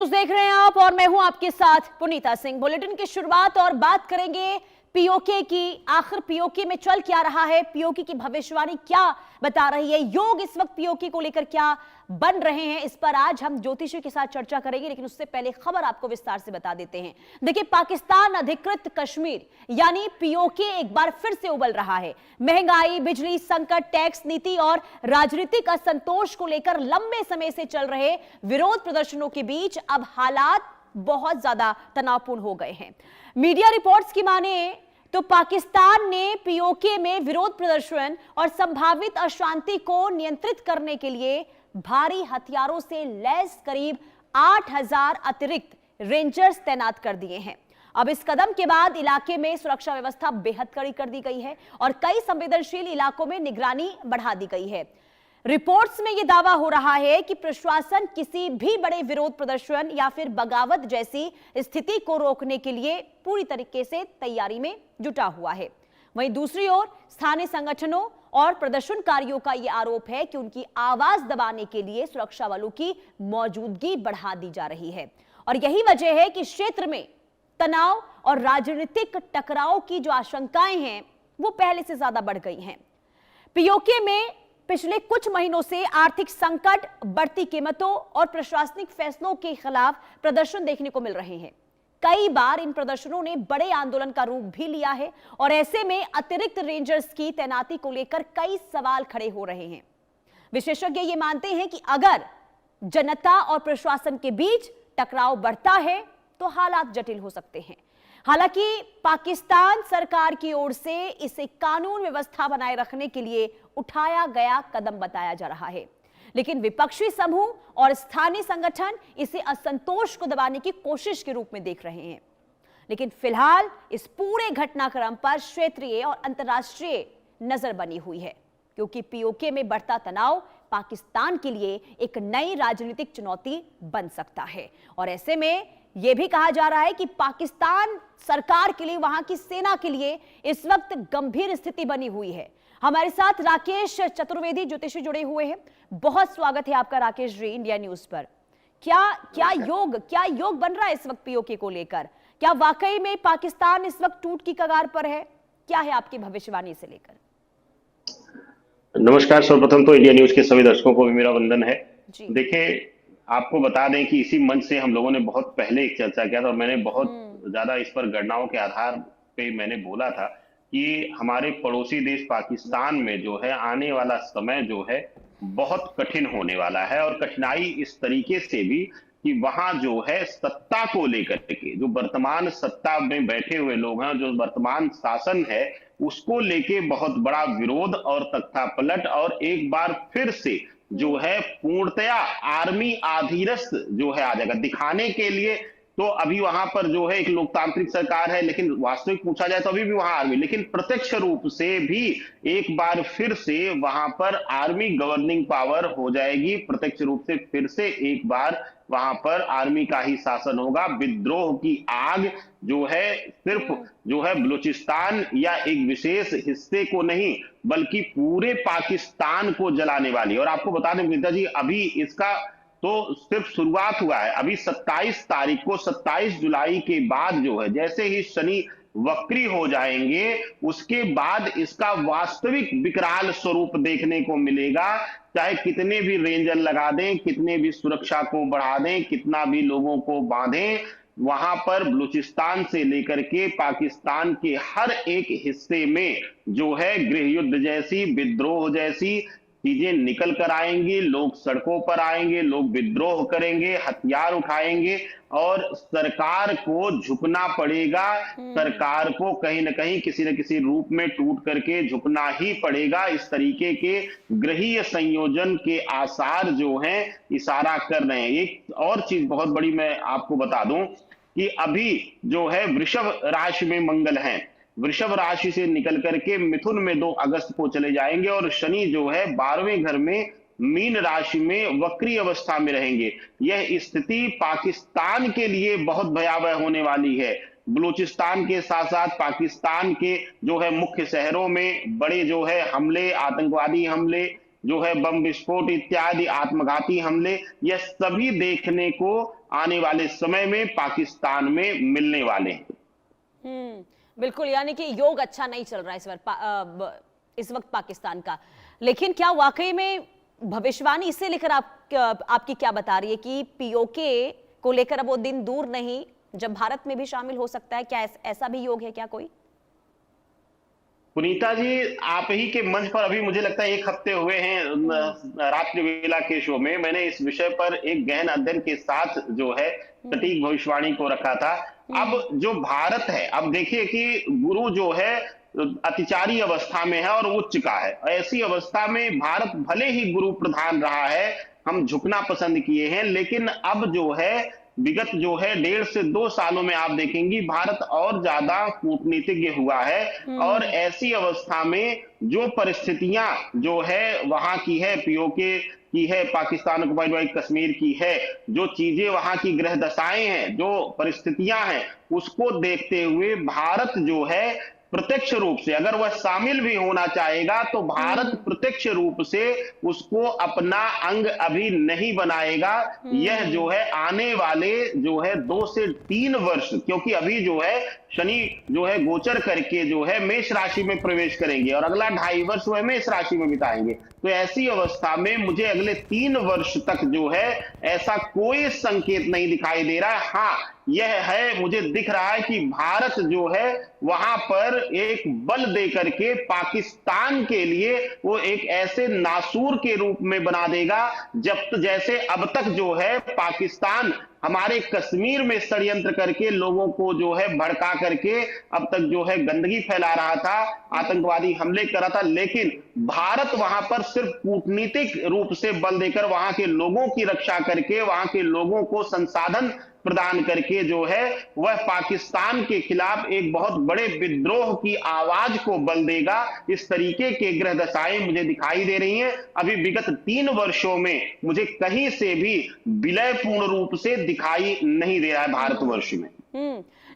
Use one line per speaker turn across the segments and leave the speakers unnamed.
देख रहे हैं आप और मैं हूं आपके साथ पुनीता सिंह। बुलेटिन की शुरुआत और बात करेंगे पीओके की। आखिर पीओके में चल क्या रहा है, पीओके की भविष्यवाणी क्या बता रही है, योग इस वक्त पीओके को लेकर क्या बन रहे हैं, इस पर आज हम ज्योतिषी के साथ चर्चा करेंगे। लेकिन उससे पहले खबर आपको विस्तार से बता देते हैं। देखिए, पाकिस्तान अधिकृत कश्मीर यानी पीओके एक बार फिर से उबल रहा है। महंगाई, बिजली संकट, टैक्स नीति और राजनीतिक असंतोष को लेकर लंबे समय से चल रहे विरोध प्रदर्शनों के बीच अब हालात बहुत ज्यादा तनावपूर्ण हो गए हैं। मीडिया रिपोर्ट्स की माने तो पाकिस्तान ने पीओके में विरोध प्रदर्शन और संभावित अशांति को नियंत्रित करने के लिए भारी हथियारों से लैस करीब 8,000 अतिरिक्त रेंजर्स तैनात कर दिए हैं। अब इस कदम के बाद इलाके में सुरक्षा व्यवस्था बेहद कड़ी कर दी गई है और कई संवेदनशील इलाकों में निगरानी बढ़ा दी गई है। रिपोर्ट्स में यह दावा हो रहा है कि प्रशासन किसी भी बड़े विरोध प्रदर्शन या फिर बगावत जैसी स्थिति को रोकने के लिए पूरी तरीके से तैयारी में जुटा हुआ है। वहीं दूसरी ओर स्थानीय संगठनों और प्रदर्शनकारियों का यह आरोप है कि उनकी आवाज दबाने के लिए सुरक्षा बलों की मौजूदगी बढ़ा दी जा रही है और यही वजह है कि क्षेत्र में तनाव और राजनीतिक टकराव की जो आशंकाएं हैं वो पहले से ज्यादा बढ़ गई हैं। पीओके में पिछले कुछ महीनों से आर्थिक संकट, बढ़ती कीमतों और प्रशासनिक फैसलों के खिलाफ प्रदर्शन देखने को मिल रहे हैं। कई बार इन प्रदर्शनों ने बड़े आंदोलन का रूप भी लिया है और ऐसे में अतिरिक्त रेंजर्स की तैनाती को लेकर कई सवाल खड़े हो रहे हैं। विशेषज्ञ ये मानते हैं कि अगर जनता और प्रशासन के बीच टकराव बढ़ता है तो हालात जटिल हो सकते हैं। हालांकि पाकिस्तान सरकार की ओर से इसे कानून व्यवस्था बनाए रखने के लिए उठाया गया कदम बताया जा रहा है, लेकिन विपक्षी समूह और स्थानीय संगठन इसे असंतोष को दबाने की कोशिश के रूप में देख रहे हैं। लेकिन फिलहाल इस पूरे घटनाक्रम पर क्षेत्रीय और अंतर्राष्ट्रीय नजर बनी हुई है, क्योंकि पीओके में बढ़ता तनाव पाकिस्तान के लिए एक नई राजनीतिक चुनौती बन सकता है। और ऐसे में यह भी कहा जा रहा है कि पाकिस्तान सरकार के लिए, वहां की सेना के लिए इस वक्त गंभीर स्थिति बनी हुई है। हमारे साथ राकेश चतुर्वेदी ज्योतिषी जुड़े हुए हैं। बहुत स्वागत है आपका राकेश जी इंडिया न्यूज पर। क्या योग बन रहा है इस वक्त पीओके को लेकर? क्या वाकई में पाकिस्तान इस वक्त टूट की कगार पर है? क्या है आपकी भविष्यवाणी से लेकर?
नमस्कार। सर्वप्रथम तो इंडिया न्यूज के सभी दर्शकों को भी मेरा वंदन है। देखिए, आपको बता दें कि इसी मंच से हम लोगों ने बहुत पहले एक चर्चा किया था और मैंने बहुत ज्यादा इस पर गणनाओं के आधार पे मैंने बोला था कि हमारे पड़ोसी देश पाकिस्तान में जो है आने वाला समय जो है बहुत कठिन होने वाला है। और कठिनाई इस तरीके से भी कि वहां जो है सत्ता को लेकर के जो वर्तमान सत्ता में बैठे हुए लोग हैं, जो वर्तमान शासन है, उसको लेके बहुत बड़ा विरोध और तख्तापलट और एक बार फिर से जो है पूर्णतया आर्मी आधीरस्त जो है आ जाएगा दिखाने के लिए। तो अभी वहां पर जो है एक लोकतांत्रिक सरकार है, लेकिन वास्तविक पूछा जाए तो अभी भी वहां आर्मी, लेकिन प्रत्यक्ष रूप से भी एक बार फिर से वहां पर आर्मी गवर्निंग पावर हो जाएगी। प्रत्यक्ष रूप से फिर से एक बार वहां पर आर्मी का ही शासन होगा। विद्रोह की आग जो है सिर्फ जो है बलूचिस्तान या एक विशेष हिस्से को नहीं बल्कि पूरे पाकिस्तान को जलाने वाली। और आपको बता दें गीता जी, अभी इसका तो सिर्फ शुरुआत हुआ है। अभी 27 तारीख को, 27 जुलाई के बाद जो है जैसे ही शनि वक्री हो जाएंगे उसके बाद इसका वास्तविक विकराल स्वरूप देखने को मिलेगा। चाहे कितने भी रेंजर लगा दें, कितने भी सुरक्षा को बढ़ा दें, कितना भी लोगों को बांधें, वहां पर बलूचिस्तान से लेकर के पाकिस्तान के हर एक हिस्से में जो है गृह युद्ध जैसी, विद्रोह जैसी चीजें निकल कर आएंगी। लोग सड़कों पर आएंगे, लोग विद्रोह करेंगे, हथियार उठाएंगे और सरकार को झुकना पड़ेगा। सरकार को कहीं ना कहीं किसी न किसी रूप में टूट करके झुकना ही पड़ेगा। इस तरीके के ग्रहीय संयोजन के आसार जो हैं इशारा कर रहे हैं। एक और चीज बहुत बड़ी मैं आपको बता दूं कि अभी जो है वृषभ राशि में मंगल है, वृषभ राशि से निकल करके मिथुन में 2 अगस्त को चले जाएंगे और शनि जो है 12वें घर में मीन राशि में वक्री अवस्था में रहेंगे। यह स्थिति पाकिस्तान के लिए बहुत भयावह होने वाली है। बलूचिस्तान के साथ साथ पाकिस्तान के जो है मुख्य शहरों में बड़े जो है हमले, आतंकवादी हमले, जो है बम विस्फोट इत्यादि आत्मघाती हमले, यह सभी देखने को आने वाले समय में पाकिस्तान में मिलने वाले हैं।
बिल्कुल, यानी कि योग अच्छा नहीं चल रहा है इस वक्त पाकिस्तान का। लेकिन क्या वाकई में भविष्यवाणी इसे लेकर आपकी क्या बता रही है कि पीओके को लेकर अब वो दिन दूर नहीं जब भारत में भी शामिल हो सकता है? क्या ऐसा भी योग है क्या कोई?
पुनीता जी, आप ही के मंच पर अभी मुझे लगता है 1 हफ्ते हुए हैं रात्रि वेला के शो में मैंने इस विषय पर एक गहन अध्ययन के साथ जो है सटीक भविष्यवाणी को रखा था। अब जो भारत है, अब देखिए कि गुरु जो है अतिचारी अवस्था में है और उच्च का है। ऐसी अवस्था में भारत भले ही गुरु प्रधान रहा है, हम झुकना पसंद किए हैं, लेकिन अब जो है विगत जो है 1.5 से 2 सालों में आप देखेंगी भारत और ज्यादा कूटनीतिज्ञ हुआ है। और ऐसी अवस्था में जो परिस्थितियां जो है वहां की है, पीओके की है, पाकिस्तान ऑक्युपाइड बाय कश्मीर की है, जो चीजें वहां की ग्रह दशाएं हैं, जो परिस्थितियां हैं, उसको देखते हुए भारत जो है प्रत्यक्ष रूप से, अगर वह शामिल भी होना चाहेगा तो भारत प्रत्यक्ष रूप से उसको अपना अंग अभी नहीं बनाएगा। यह जो है आने वाले जो है 2 से 3 वर्ष, क्योंकि अभी जो है शनि जो है गोचर करके जो है मेष राशि में प्रवेश करेंगे और अगला 2.5 वर्ष वह मेष राशि में बिताएंगे। तो ऐसी अवस्था में मुझे अगले 3 वर्ष तक जो है ऐसा कोई संकेत नहीं दिखाई दे रहा है। हाँ, यह है, मुझे दिख रहा है कि भारत जो है वहां पर एक बल दे करके पाकिस्तान के लिए वो एक ऐसे नासूर के रूप में बना देगा जब जैसे अब तक जो है पाकिस्तान हमारे कश्मीर में षड्यंत्र करके लोगों को जो है भड़का करके अब तक जो है गंदगी फैला रहा था, आतंकवादी हमले कर रहा था, लेकिन भारत वहां पर सिर्फ कूटनीतिक रूप से बल देकर वहां के लोगों की रक्षा करके, वहां के लोगों को संसाधन प्रदान करके जो है वह पाकिस्तान के खिलाफ एक बहुत बड़े विद्रोह की आवाज को बल देगा। इस तरीके के ग्रह दशाएं मुझे दिखाई दे रही हैं। अभी विगत 3 वर्षों में मुझे कहीं से भी विलय पूर्ण रूप से दिखाई नहीं दे रहा है भारतवर्ष में।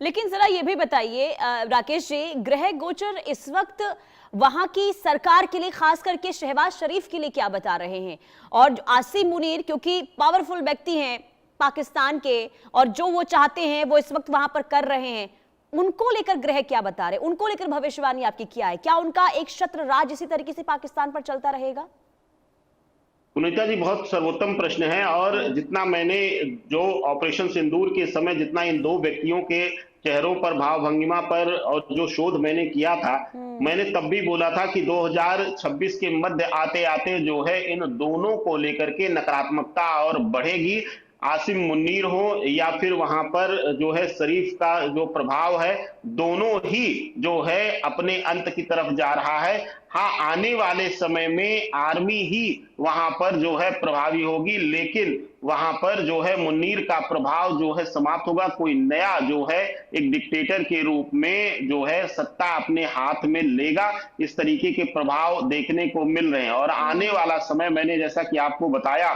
लेकिन जरा ये भी बताइए राकेश जी, ग्रह गोचर इस वक्त वहां की सरकार के लिए, खास करके शहबाज शरीफ के लिए क्या बता रहे हैं? और आसिम मुनीर क्योंकि पावरफुल व्यक्ति हैं पाकिस्तान के और जो वो चाहते हैं वो इस वक्त वहां पर कर रहे हैं, उनको लेकर ग्रह क्या बता रहे, उनको लेकर भविष्यवाणी आपकी क्या है? क्या उनका एक शत्र राज इसी तरीके से पाकिस्तान पर चलता रहेगा?
पुनीता जी, बहुत सर्वोत्तम प्रश्न है। और जितना मैंने जो ऑपरेशन सिंदूर के समय जितना इन 2 व्यक्तियों के चेहरों पर, भाव भंगिमा पर और जो शोध मैंने किया था, मैंने तब भी बोला था कि 2026 के मध्य आते आते जो है इन दोनों को लेकर के नकारात्मकता और बढ़ेगी। आसिम मुन्नीर हो या फिर वहां पर जो है शरीफ का जो प्रभाव है, दोनों ही जो है अपने अंत की तरफ जा रहा है। हाँ, आने वाले समय में आर्मी ही वहां पर जो है प्रभावी होगी, लेकिन वहां पर जो है मुन्नीर का प्रभाव जो है समाप्त होगा। कोई नया जो है एक डिक्टेटर के रूप में जो है सत्ता अपने हाथ में लेगा। इस तरीके के प्रभाव देखने को मिल रहे हैं। और आने वाला समय, मैंने जैसा कि आपको बताया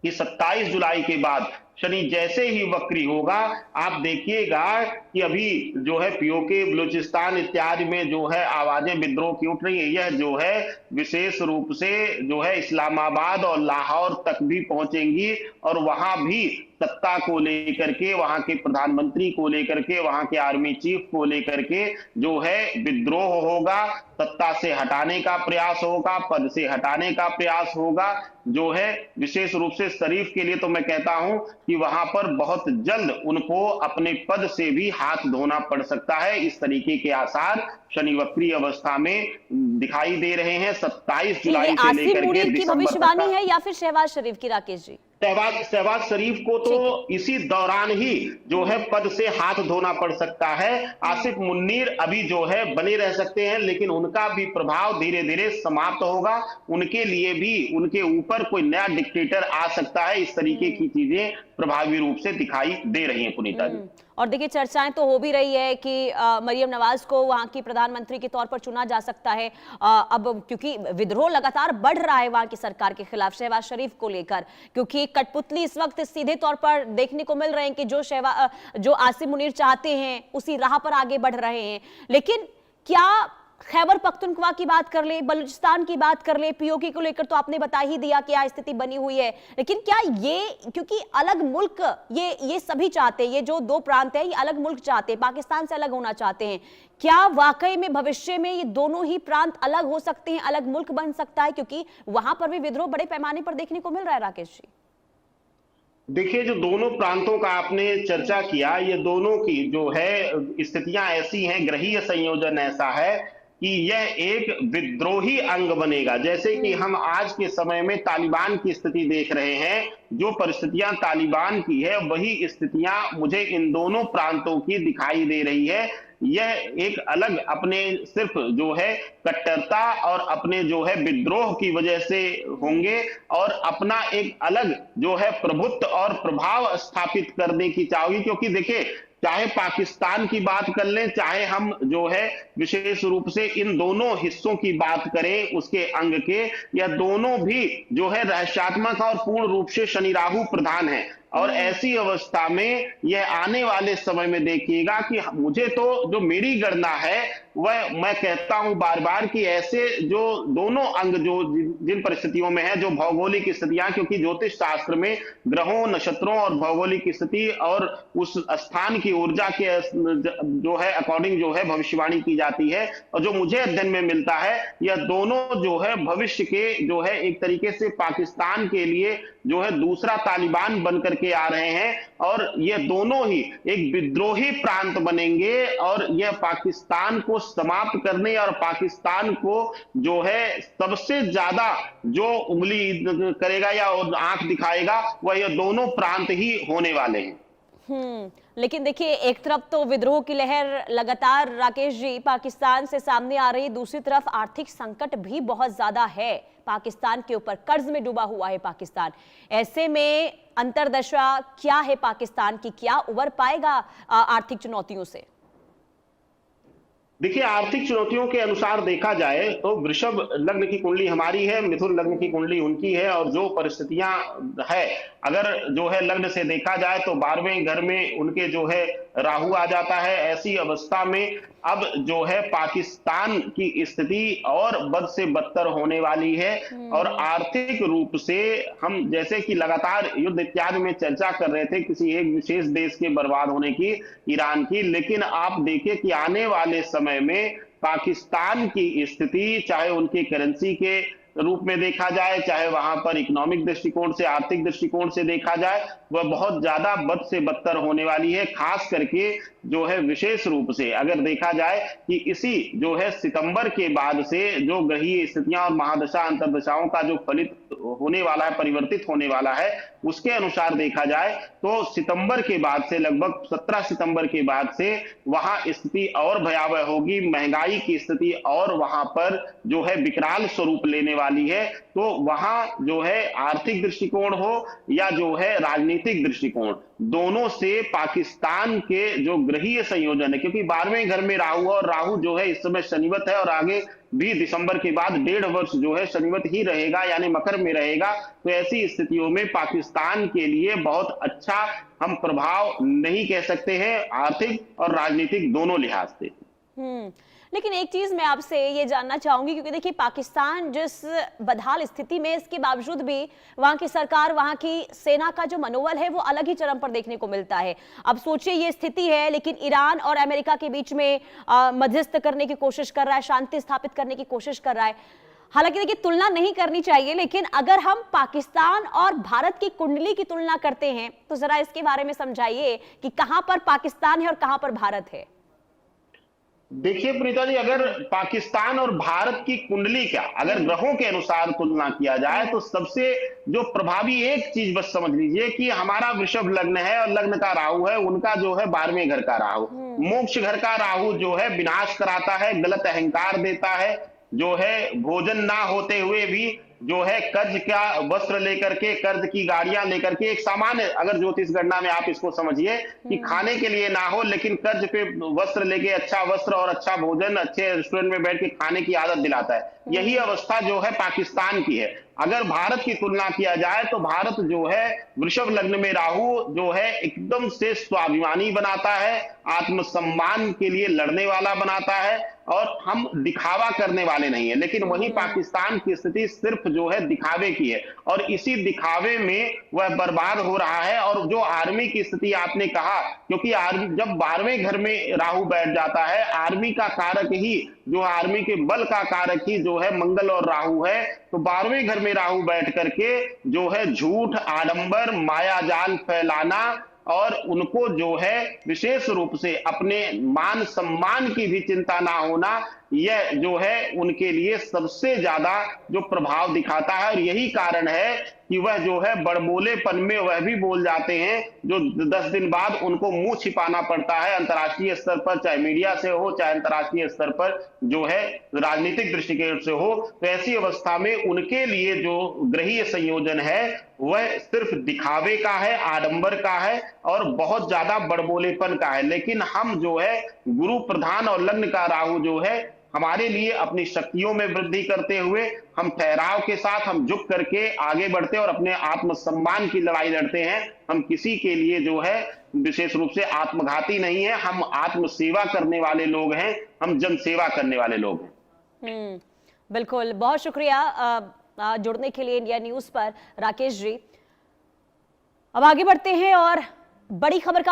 कि 27 जुलाई के बाद शनि जैसे ही वक्री होगा, आप देखिएगा कि अभी जो है पीओके, बलूचिस्तान इत्यादि में जो है आवाजें विद्रोह की उठ रही है। यह जो है विशेष रूप से जो है इस्लामाबाद और लाहौर तक भी पहुंचेंगी और वहां भी सत्ता को लेकर के, वहां के प्रधानमंत्री को लेकर के, वहां के आर्मी चीफ को लेकर के जो है विद्रोह होगा। सत्ता से हटाने का प्रयास होगा, पद से हटाने का प्रयास होगा। जो है विशेष रूप से शरीफ के लिए तो मैं कहता हूं कि वहां पर बहुत जल्द उनको अपने पद से भी हाथ धोना पड़ सकता है। इस तरीके के आसार शनि वक्री अवस्था में दिखाई दे रहे हैं। 27 जुलाई से लेकर के
की भविष्यवाणी है या फिर शहबाज शरीफ की, राकेश जी?
शहबाज शरीफ को तो इसी दौरान ही जो है पद से हाथ धोना पड़ सकता है। आसिफ मुन्नीर अभी जो है बने रह सकते हैं, लेकिन उनका भी प्रभाव धीरे धीरे समाप्त होगा। उनके लिए भी उनके ऊपर कोई नया डिक्टेटर आ सकता है। इस तरीके की चीजें प्रभावी रूप से दिखाई दे रही हैं पुनीता जी।
और देखिए, चर्चाएं तो हो भी रही है कि मरियम नवाज को वहां की प्रधानमंत्री के तौर पर चुना जा सकता है। अब क्योंकि विद्रोह लगातार बढ़ रहा है वहां की सरकार के खिलाफ शहबाज शरीफ को लेकर, क्योंकि कठपुतली इस वक्त सीधे तौर पर देखने को मिल रहे हैं कि जो आसिम मुनीर चाहते हैं उसी राह पर आगे बढ़ रहे हैं। लेकिन क्या खैबर पख्तूनख्वा की बात कर ले, बलूचिस्तान की बात कर ले, पीओके को लेकर तो आपने बता ही दिया क्या स्थिति बनी हुई है। लेकिन क्या ये, क्योंकि अलग मुल्क ये सभी चाहते हैं, ये जो दो प्रांत है ये अलग मुल्क चाहते हैं, पाकिस्तान से अलग होना चाहते हैं, क्या वाकई में भविष्य में ये दोनों ही प्रांत अलग हो सकते हैं, अलग मुल्क बन सकता है? क्योंकि वहां पर भी विद्रोह बड़े पैमाने पर देखने को मिल रहा है राकेश जी।
देखिए, जो दोनों प्रांतों का आपने चर्चा किया, ये दोनों की जो है स्थितियां ऐसी हैं, ग्रहीय संयोजन ऐसा है कि यह एक विद्रोही अंग बनेगा। जैसे कि हम आज के समय में तालिबान की स्थिति देख रहे हैं, जो परिस्थितियां तालिबान की है वही स्थितियां मुझे इन दोनों प्रांतों की दिखाई दे रही है। यह एक अलग अपने सिर्फ जो है कट्टरता और अपने जो है विद्रोह की वजह से होंगे, और अपना एक अलग जो है प्रभुत्व और प्रभाव स्थापित करने की चाहोगी। क्योंकि देखिए, चाहे पाकिस्तान की बात कर लें, चाहे हम जो है विशेष रूप से इन दोनों हिस्सों की बात करें उसके अंग के, यह दोनों भी जो है रहस्यात्मक और पूर्ण रूप से शनि राहु प्रधान है। और ऐसी अवस्था में यह आने वाले समय में देखिएगा कि मुझे तो जो मेरी गणना है वह, मैं कहता हूं बार बार कि ऐसे जो दोनों अंग जो जिन परिस्थितियों में है, जो भौगोलिक स्थितियां, क्योंकि ज्योतिष शास्त्र में ग्रहों, नक्षत्रों और भौगोलिक स्थिति और उस स्थान की ऊर्जा के जो है अकॉर्डिंग जो है भविष्यवाणी की जाती है। और जो मुझे अध्ययन में मिलता है, यह दोनों जो है भविष्य के जो है एक तरीके से पाकिस्तान के लिए जो है दूसरा तालिबान बनकर के आ रहे हैं, और ये दोनों ही एक विद्रोही प्रांत बनेंगे, और यह पाकिस्तान को समाप्त करने और पाकिस्तान को जो है सबसे ज्यादा जो उंगली करेगा या आंख दिखाएगा, वह ये दोनों प्रांत ही होने वाले हैं।
लेकिन देखिए, एक तरफ तो विद्रोह की लहर लगातार राकेश जी पाकिस्तान से सामने आ रही है, दूसरी तरफ आर्थिक संकट भी बहुत ज्यादा है पाकिस्तान के ऊपर, कर्ज में डूबा हुआ है पाकिस्तान। ऐसे में अंतर्दशा क्या है पाकिस्तान की, क्या उबर पाएगा आर्थिक चुनौतियों से?
देखिए, आर्थिक चुनौतियों के अनुसार देखा जाए तो वृषभ लग्न की कुंडली हमारी है, मिथुन लग्न की कुंडली उनकी है, और जो परिस्थितियां है, अगर जो है लग्न से देखा जाए तो 12वें घर में उनके जो है राहु आ जाता है। ऐसी अवस्था में अब जो है पाकिस्तान की स्थिति और बद से बदतर होने वाली है, और आर्थिक रूप से हम जैसे कि लगातार युद्ध इत्यादि में चर्चा कर रहे थे किसी एक विशेष देश के बर्बाद होने की, ईरान की, लेकिन आप देखिए कि आने वाले समय में पाकिस्तान की स्थिति, चाहे उनकी करेंसी के रूप में देखा जाए, चाहे वहां पर इकोनॉमिक दृष्टिकोण से, आर्थिक दृष्टिकोण से देखा जाए, वह बहुत ज्यादा बद से बदतर होने वाली है। खास करके जो है विशेष रूप से अगर देखा जाए कि इसी जो है सितंबर के बाद से जो ग्रहीय स्थितियां और महादशा अंतर्दशाओं का जो फलित होने वाला है, परिवर्तित होने वाला है, उसके अनुसार देखा जाए तो सितंबर के बाद से, लगभग 17 सितंबर के बाद से वहां स्थिति और भयावह होगी, महंगाई की स्थिति और वहां पर जो है विकराल स्वरूप लेने वाली है। तो वहां जो है आर्थिक दृष्टिकोण हो या जो है राजनीतिक दृष्टिकोण, दोनों से पाकिस्तान के जो ग्रहीय संयोजन है, क्योंकि 12वें घर में राहु, और राहु जो है इस समय शनिवत है, और आगे भी दिसंबर के बाद 1.5 वर्ष जो है शनिवत ही रहेगा, यानी मकर में रहेगा। तो ऐसी स्थितियों में पाकिस्तान के लिए बहुत अच्छा हम प्रभाव नहीं कह सकते हैं, आर्थिक और राजनीतिक दोनों लिहाज से।
लेकिन एक चीज मैं आपसे ये जानना चाहूंगी, क्योंकि देखिए पाकिस्तान जिस बदहाल स्थिति में, इसके बावजूद भी वहां की सरकार, वहां की सेना का जो मनोबल है वो अलग ही चरम पर देखने को मिलता है। अब सोचिए ये स्थिति है, लेकिन ईरान और अमेरिका के बीच में मध्यस्थ करने की कोशिश कर रहा है, शांति स्थापित करने की कोशिश कर रहा है। हालांकि देखिए तुलना नहीं करनी चाहिए, लेकिन अगर हम पाकिस्तान और भारत की कुंडली की तुलना करते हैं तो जरा इसके बारे में समझाइए कि कहां पर पाकिस्तान है और कहां पर भारत है।
देखिए प्रीता जी, अगर पाकिस्तान और भारत की कुंडली क्या, अगर ग्रहों के अनुसार तुलना किया जाए तो सबसे जो प्रभावी एक चीज बस समझ लीजिए कि हमारा वृषभ लग्न है और लग्न का राहु है, उनका जो है 12वें घर का राहु, मोक्ष घर का राहु जो है विनाश कराता है, गलत अहंकार देता है, जो है भोजन ना होते हुए भी जो है कर्ज का वस्त्र लेकर के, कर्ज की गाड़ियां लेकर के, एक सामान्य अगर ज्योतिष गणना में आप इसको समझिए कि खाने के लिए ना हो लेकिन कर्ज पे वस्त्र लेके अच्छा वस्त्र और अच्छा भोजन अच्छे रेस्टोरेंट में बैठ के खाने की आदत दिलाता है। यही अवस्था जो है पाकिस्तान की है। अगर भारत की तुलना किया जाए तो भारत जो है वृषभ लग्न में राहु जो है एकदम से स्वाभिमानी बनाता है, आत्मसम्मान के लिए लड़ने वाला बनाता है, और हम दिखावा करने वाले नहीं है। लेकिन वहीं पाकिस्तान की स्थिति सिर्फ जो है दिखावे की है, और इसी दिखावे में वह बर्बाद हो रहा है। और जो आर्मी की स्थिति आपने कहा, क्योंकि आर्मी जब 12वें घर में राहु बैठ जाता है, आर्मी का कारक ही जो आर्मी के बल का कारक ही जो है मंगल और राहु है, तो 12वें घर में राहु बैठ करके जो है झूठ, आडंबर, मायाजाल फैलाना और उनको जो है विशेष रूप से अपने मान सम्मान की भी चिंता ना होना, यह जो है उनके लिए सबसे ज्यादा जो प्रभाव दिखाता है। और यही कारण है कि वह जो है बड़बोलेपन में वह भी बोल जाते हैं जो 10 दिन बाद उनको मुंह छिपाना पड़ता है अंतर्राष्ट्रीय स्तर पर, चाहे मीडिया से हो चाहे अंतर्राष्ट्रीय स्तर पर जो है राजनीतिक दृष्टिकोण से हो। तो ऐसी अवस्था में उनके लिए जो ग्रहीय संयोजन है वह सिर्फ दिखावे का है, आडंबर का है और बहुत ज्यादा बड़बोलेपन का है। लेकिन हम जो है गुरु प्रधान और लग्न का राहु जो है हमारे लिए अपनी शक्तियों में वृद्धि करते हुए हम ठहराव के साथ हम झुक करके आगे बढ़ते और अपने आत्मसम्मान की लड़ाई लड़ते हैं। हम किसी के लिए जो है विशेष रूप से आत्मघाती नहीं है, हम आत्म सेवा करने वाले लोग हैं, हम जन सेवा करने वाले लोग हैं।
बिल्कुल, बहुत शुक्रिया जुड़ने के लिए इंडिया न्यूज पर राकेश जी। अब आगे बढ़ते हैं और बड़ी खबर का